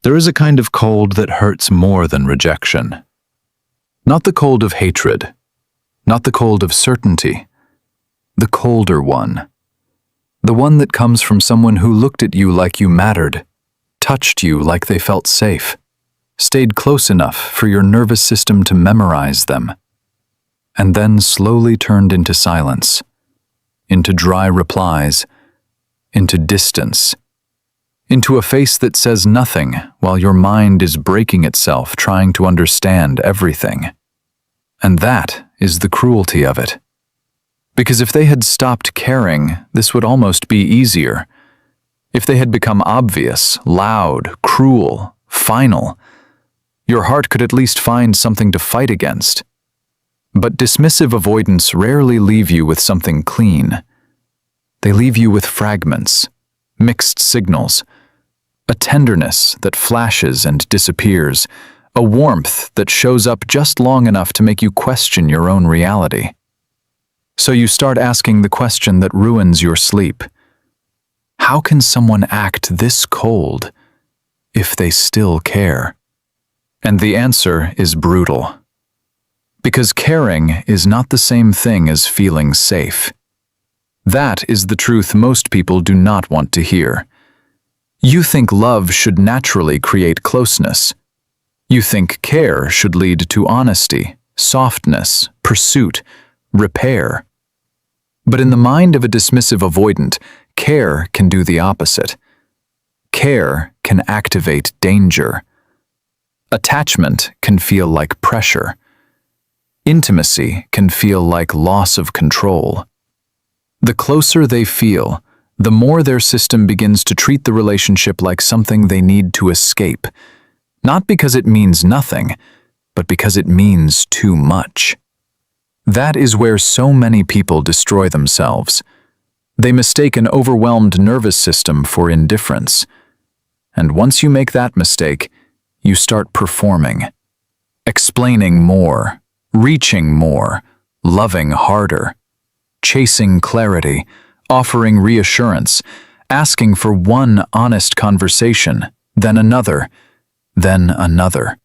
There is a kind of cold that hurts more than rejection. Not the cold of hatred, not the cold of certainty, the colder one. The one that comes from someone who looked at you like you mattered, touched you like they felt safe, stayed close enough for your nervous system to memorize them, and then slowly turned into silence, into dry replies, into distance, into a face that says nothing while your mind is breaking itself trying to understand everything. And that is the cruelty of it. Because if they had stopped caring, this would almost be easier. If they had become obvious, loud, cruel, final, your heart could at least find something to fight against. But dismissive avoidants rarely leave you with something clean. They leave you with fragments, mixed signals, a tenderness that flashes and disappears, a warmth that shows up just long enough to make you question your own reality. So you start asking the question that ruins your sleep. How can someone act this cold if they still care? And the answer is brutal. Because caring is not the same thing as feeling safe. That is the truth most people do not want to hear. You think love should naturally create closeness. You think care should lead to honesty, softness, pursuit, repair. But in the mind of a dismissive avoidant, care can do the opposite. Care can activate danger. Attachment can feel like pressure. Intimacy can feel like loss of control. The closer they feel, the more their system begins to treat the relationship like something they need to escape, not because it means nothing, but because it means too much. That is where so many people destroy themselves. They mistake an overwhelmed nervous system for indifference. And once you make that mistake, you start performing, explaining more, reaching more, loving harder, chasing clarity, offering reassurance, asking for one honest conversation, then another, then another.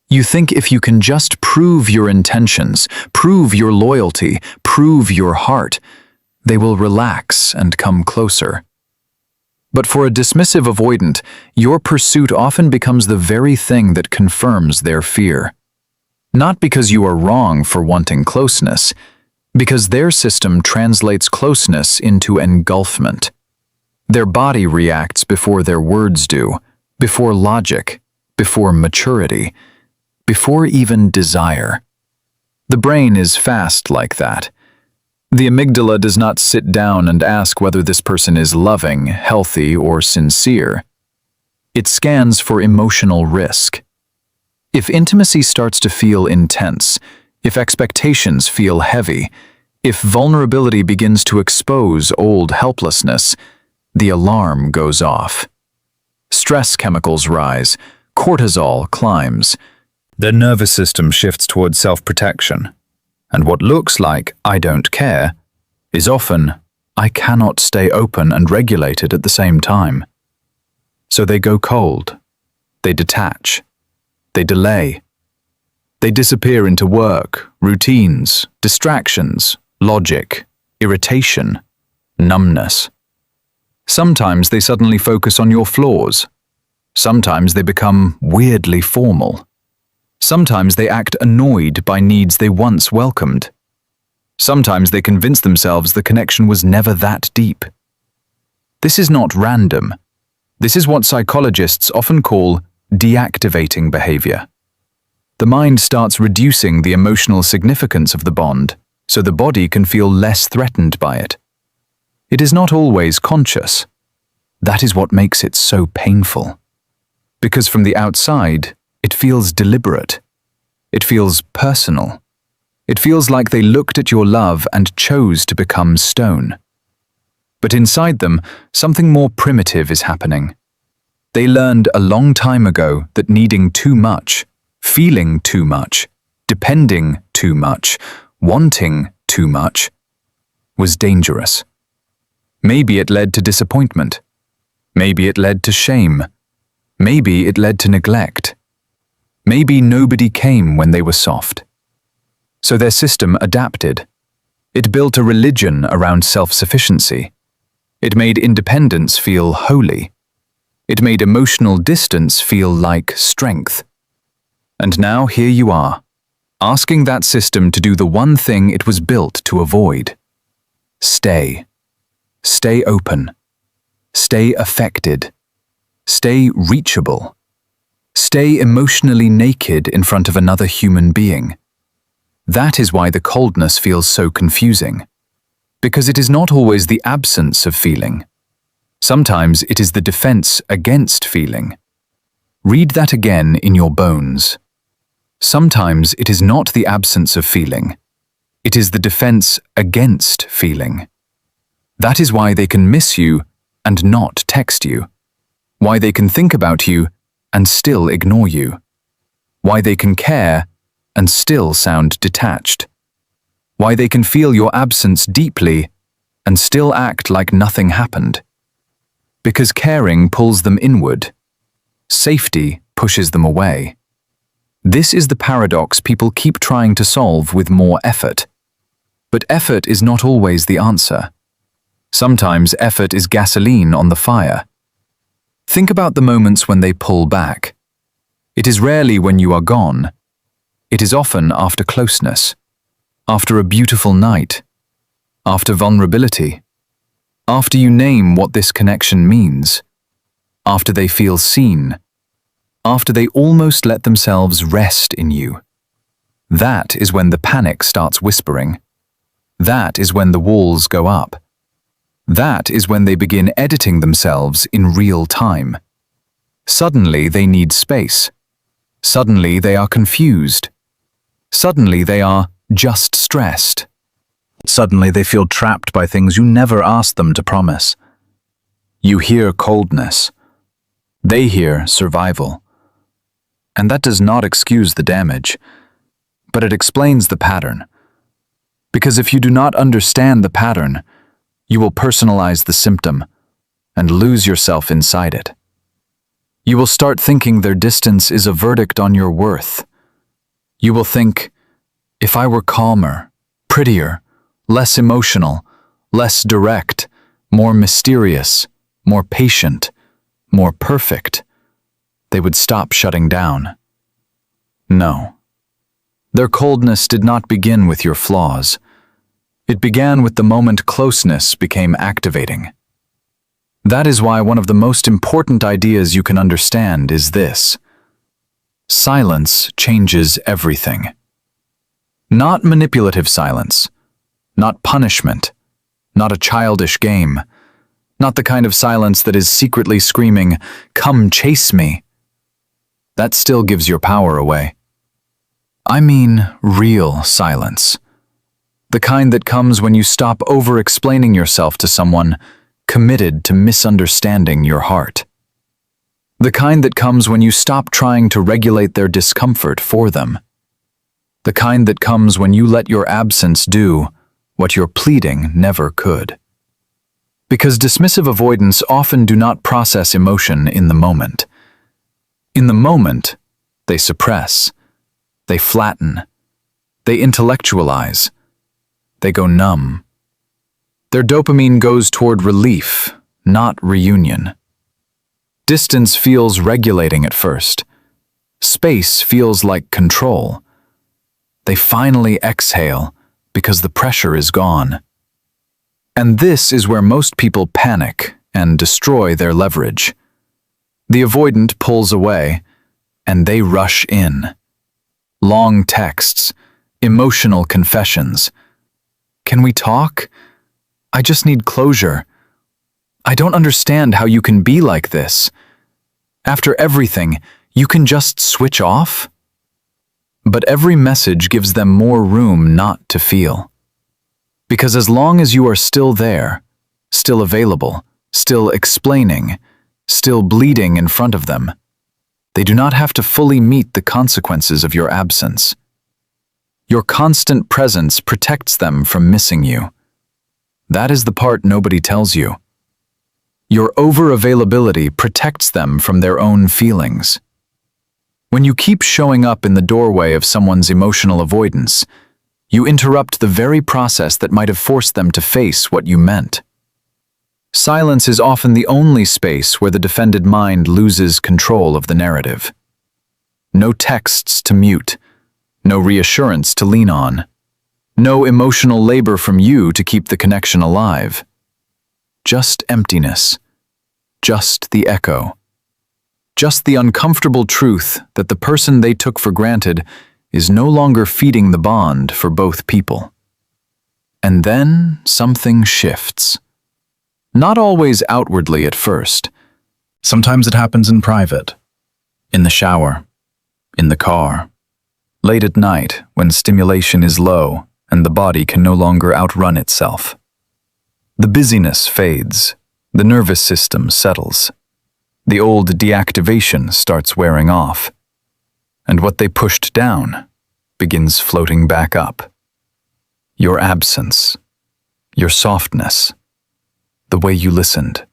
You think if you can just prove your intentions, prove your loyalty, prove your heart, they will relax and come closer. But for a dismissive avoidant, your pursuit often becomes the very thing that confirms their fear. Not because you are wrong for wanting closeness, because their system translates closeness into engulfment. Their body reacts before their words do, before logic, before maturity, before even desire. The brain is fast like that. The amygdala does not sit down and ask whether this person is loving, healthy, or sincere. It scans for emotional risk. If intimacy starts to feel intense, if expectations feel heavy, if vulnerability begins to expose old helplessness, the alarm goes off. Stress chemicals rise, cortisol climbs. The nervous system shifts towards self-protection. And what looks like "I don't care" is often "I cannot stay open and regulated at the same time." So they go cold. They detach. They delay. They disappear into work, routines, distractions, logic, irritation, numbness. Sometimes they suddenly focus on your flaws. Sometimes they become weirdly formal. Sometimes they act annoyed by needs they once welcomed. Sometimes they convince themselves the connection was never that deep. This is not random. This is what psychologists often call deactivating behavior. The mind starts reducing the emotional significance of the bond, so the body can feel less threatened by it. It is not always conscious. That is what makes it so painful. Because from the outside, it feels deliberate. It feels personal. It feels like they looked at your love and chose to become stone. But inside them, something more primitive is happening. They learned a long time ago that needing too much, feeling too much, depending too much, wanting too much, was dangerous. Maybe it led to disappointment. Maybe it led to shame. Maybe it led to neglect. Maybe nobody came when they were soft. So their system adapted. It built a religion around self-sufficiency. It made independence feel holy. It made emotional distance feel like strength. And now here you are, asking that system to do the one thing it was built to avoid. Stay. Stay open. Stay affected. Stay reachable. Stay emotionally naked in front of another human being. That is why the coldness feels so confusing. Because it is not always the absence of feeling. Sometimes it is the defense against feeling. Read that again in your bones. Sometimes it is not the absence of feeling. It is the defense against feeling. That is why they can miss you and not text you. Why they can think about you and still ignore you. Why they can care and still sound detached. Why they can feel your absence deeply and still act like nothing happened. Because caring pulls them inward. Safety pushes them away. This is the paradox people keep trying to solve with more effort. But effort is not always the answer. Sometimes effort is gasoline on the fire. Think about the moments when they pull back. It is rarely when you are gone. It is often after closeness, after a beautiful night, after vulnerability, after you name what this connection means, after they feel seen, after they almost let themselves rest in you. That is when the panic starts whispering. That is when the walls go up. That is when they begin editing themselves in real time. Suddenly they need space. Suddenly they are confused. Suddenly they are just stressed. Suddenly they feel trapped by things you never asked them to promise. You hear coldness. They hear survival. And that does not excuse the damage, but it explains the pattern. Because if you do not understand the pattern, you will personalize the symptom and lose yourself inside it. You will start thinking their distance is a verdict on your worth. You will think, if I were calmer, prettier, less emotional, less direct, more mysterious, more patient, more perfect, they would stop shutting down. No. Their coldness did not begin with your flaws. It began with the moment closeness became activating. That is why one of the most important ideas you can understand is this. Silence changes everything. Not manipulative silence, not punishment, not a childish game, not the kind of silence that is secretly screaming, "Come chase me." That still gives your power away. I mean real silence. The kind that comes when you stop over-explaining yourself to someone committed to misunderstanding your heart. The kind that comes when you stop trying to regulate their discomfort for them. The kind that comes when you let your absence do what your pleading never could. Because dismissive avoidants often do not process emotion in the moment. In the moment, they suppress, they flatten, they intellectualize, they go numb. Their dopamine goes toward relief, not reunion. Distance feels regulating at first. Space feels like control. They finally exhale because the pressure is gone. And this is where most people panic and destroy their leverage. The avoidant pulls away, and they rush in. Long texts, emotional confessions. Can we talk? I just need closure. I don't understand how you can be like this. After everything, you can just switch off? But every message gives them more room not to feel. Because as long as you are still there, still available, still explaining, still bleeding in front of them, they do not have to fully meet the consequences of your absence. Your constant presence protects them from missing you. That is the part nobody tells you. Your over-availability protects them from their own feelings. When you keep showing up in the doorway of someone's emotional avoidance, you interrupt the very process that might have forced them to face what you meant. Silence is often the only space where the defended mind loses control of the narrative. No texts to mute, no reassurance to lean on, no emotional labor from you to keep the connection alive. Just emptiness, just the echo, just the uncomfortable truth that the person they took for granted is no longer feeding the bond for both people. And then something shifts. Not always outwardly at first. Sometimes it happens in private, in the shower, in the car, late at night when stimulation is low and the body can no longer outrun itself. The busyness fades, the nervous system settles. The old deactivation starts wearing off, and what they pushed down begins floating back up. Your absence, your softness, the way you listened,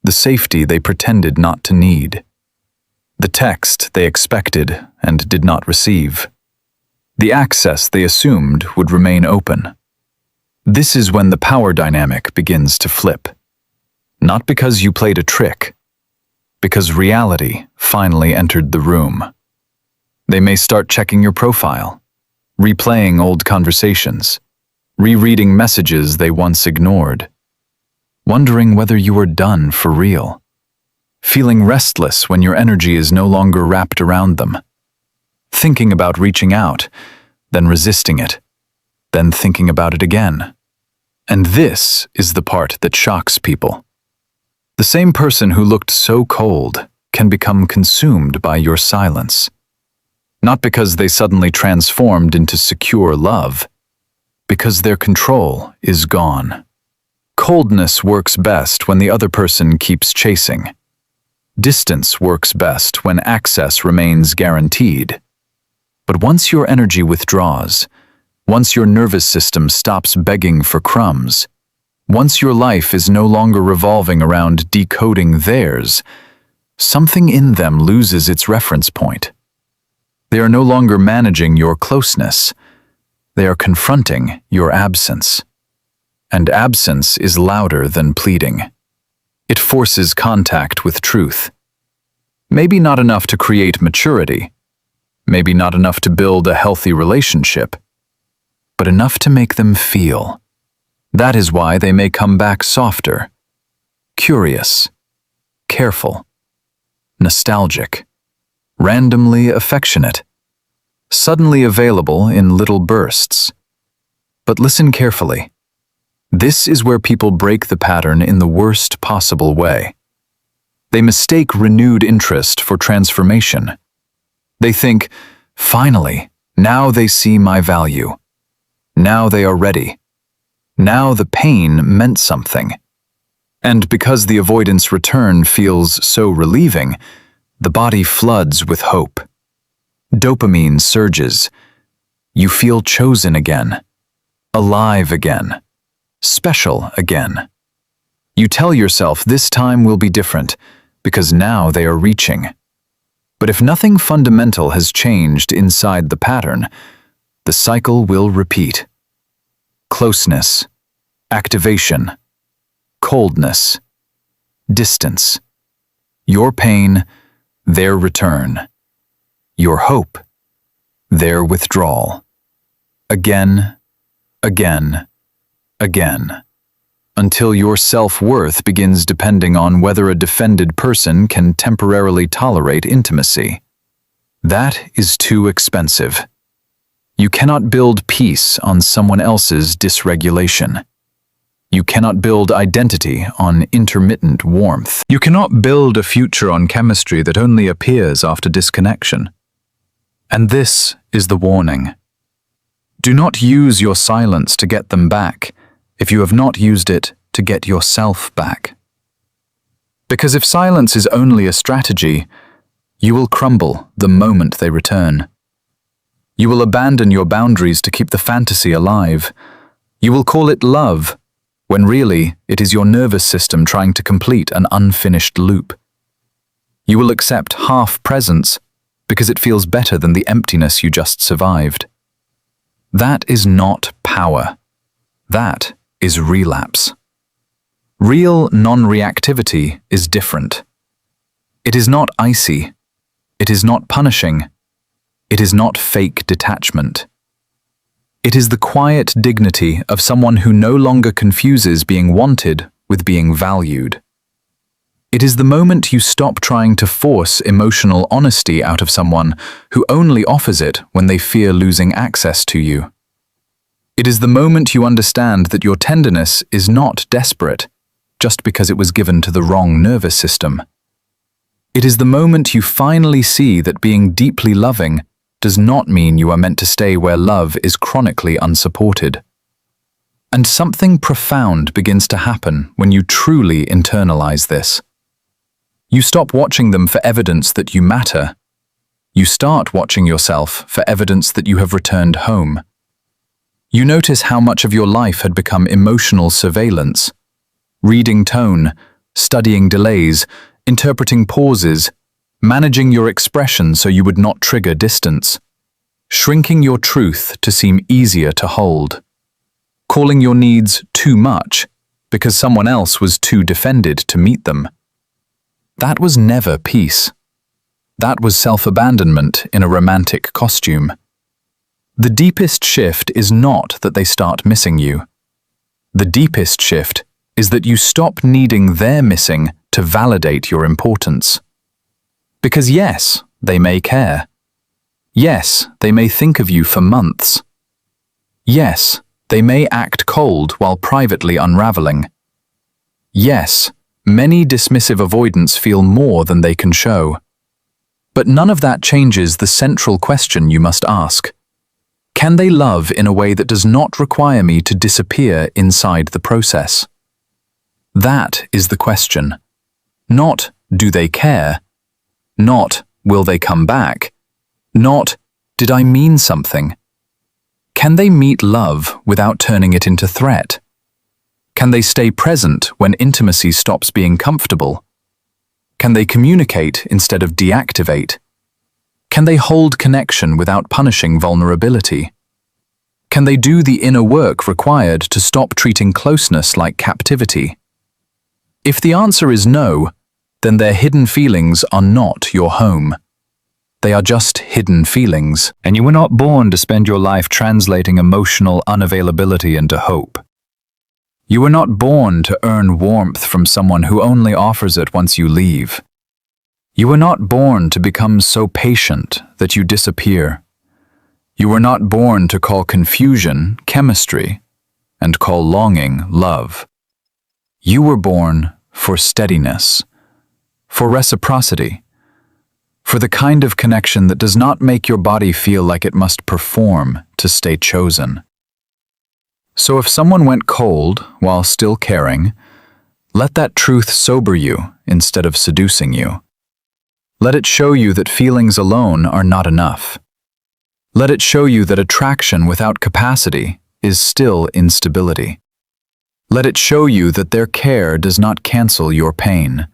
the safety they pretended not to need, the text they expected and did not receive, the access they assumed would remain open. This is when the power dynamic begins to flip. Not because you played a trick, because reality finally entered the room. They may start checking your profile, replaying old conversations, rereading messages they once ignored, wondering whether you are done for real, feeling restless when your energy is no longer wrapped around them, thinking about reaching out, then resisting it, then thinking about it again. And this is the part that shocks people. The same person who looked so cold can become consumed by your silence. Not because they suddenly transformed into secure love, because their control is gone. Coldness works best when the other person keeps chasing. Distance works best when access remains guaranteed. But once your energy withdraws, once your nervous system stops begging for crumbs, once your life is no longer revolving around decoding theirs, something in them loses its reference point. They are no longer managing your closeness. They are confronting your absence. And absence is louder than pleading. It forces contact with truth. Maybe not enough to create maturity, maybe not enough to build a healthy relationship, but enough to make them feel. That is why they may come back softer, curious, careful, nostalgic, randomly affectionate, suddenly available in little bursts. But listen carefully. This is where people break the pattern in the worst possible way. They mistake renewed interest for transformation. They think, finally, now they see my value. Now they are ready. Now the pain meant something. And because the avoidance return feels so relieving, the body floods with hope. Dopamine surges. You feel chosen again, alive again, special again. You tell yourself this time will be different because now they are reaching. But if nothing fundamental has changed inside the pattern, the cycle will repeat. Closeness, activation, coldness, distance. Your pain, their return. Your hope, their withdrawal. Again, again, again. Until your self-worth begins depending on whether a defended person can temporarily tolerate intimacy. That is too expensive. You cannot build peace on someone else's dysregulation. You cannot build identity on intermittent warmth. You cannot build a future on chemistry that only appears after disconnection. And this is the warning. Do not use your silence to get them back if you have not used it to get yourself back. Because if silence is only a strategy, you will crumble the moment they return. You will abandon your boundaries to keep the fantasy alive. You will call it love, when really it is your nervous system trying to complete an unfinished loop. You will accept half presence because it feels better than the emptiness you just survived. That is not power. That is relapse. Real non-reactivity is different. It is not icy. It is not punishing. It is not fake detachment. It is the quiet dignity of someone who no longer confuses being wanted with being valued. It is the moment you stop trying to force emotional honesty out of someone who only offers it when they fear losing access to you. It is the moment you understand that your tenderness is not desperate just because it was given to the wrong nervous system. It is the moment you finally see that being deeply loving does not mean you are meant to stay where love is chronically unsupported. And something profound begins to happen when you truly internalize this. You stop watching them for evidence that you matter. You start watching yourself for evidence that you have returned home. You notice how much of your life had become emotional surveillance, reading tone, studying delays, interpreting pauses, managing your expression so you would not trigger distance, shrinking your truth to seem easier to hold, calling your needs too much because someone else was too defended to meet them. That was never peace. That was self-abandonment in a romantic costume. The deepest shift is not that they start missing you. The deepest shift is that you stop needing their missing to validate your importance. Because yes, they may care. Yes, they may think of you for months. Yes, they may act cold while privately unraveling. Yes, many dismissive avoidants feel more than they can show. But none of that changes the central question you must ask. Can they love in a way that does not require me to disappear inside the process? That is the question. Not, do they care? Not, will they come back? Not, did I mean something? Can they meet love without turning it into threat? Can they stay present when intimacy stops being comfortable? Can they communicate instead of deactivate? Can they hold connection without punishing vulnerability? Can they do the inner work required to stop treating closeness like captivity? If the answer is no, then their hidden feelings are not your home. They are just hidden feelings, and you were not born to spend your life translating emotional unavailability into hope. You were not born to earn warmth from someone who only offers it once you leave. You were not born to become so patient that you disappear. You were not born to call confusion chemistry and call longing love. You were born for steadiness, for reciprocity, for the kind of connection that does not make your body feel like it must perform to stay chosen. So if someone went cold while still caring, let that truth sober you instead of seducing you. Let it show you that feelings alone are not enough. Let it show you that attraction without capacity is still instability. Let it show you that their care does not cancel your pain.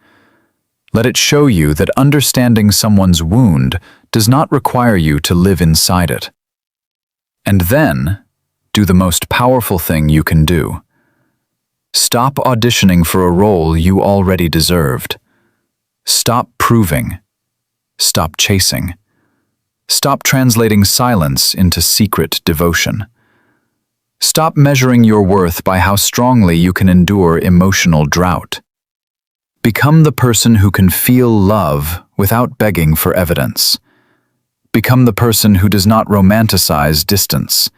Let it show you that understanding someone's wound does not require you to live inside it. And then, do the most powerful thing you can do. Stop auditioning for a role you already deserved. Stop proving. Stop chasing. Stop translating silence into secret devotion. Stop measuring your worth by how strongly you can endure emotional drought. Become the person who can feel love without begging for evidence. Become the person who does not romanticize distance.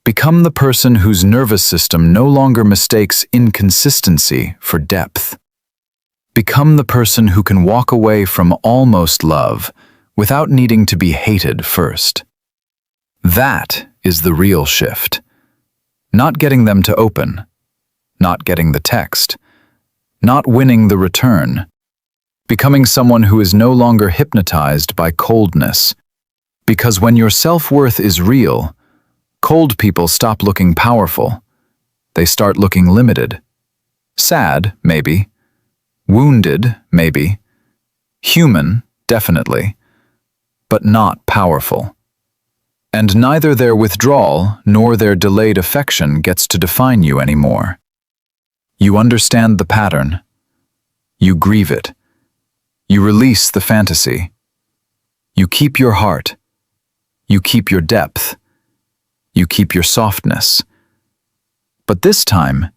Become the person whose nervous system no longer mistakes inconsistency for depth. Become the person who can walk away from almost love without needing to be hated first. That is the real shift. Not getting them to open, not getting the text, not winning the return. Becoming someone who is no longer hypnotized by coldness. Because when your self-worth is real, cold people stop looking powerful. They start looking limited. Sad, maybe. Wounded, maybe. Human, definitely. But not powerful. And neither their withdrawal nor their delayed affection gets to define you anymore. You understand the pattern. You grieve it. You release the fantasy. You keep your heart. You keep your depth. You keep your softness. But this time,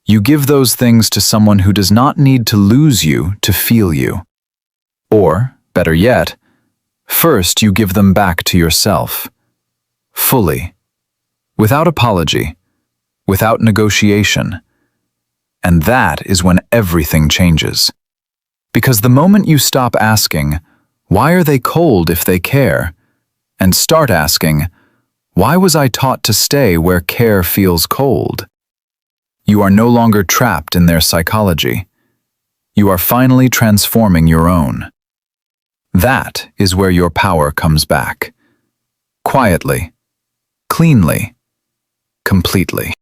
you give those things to someone who does not need to lose you to feel you. Or, better yet, first you give them back to yourself. Fully. Without apology. Without negotiation. And that is when everything changes. Because the moment you stop asking, why are they cold if they care? And start asking, why was I taught to stay where care feels cold? You are no longer trapped in their psychology. You are finally transforming your own. That is where your power comes back. Quietly, cleanly, completely.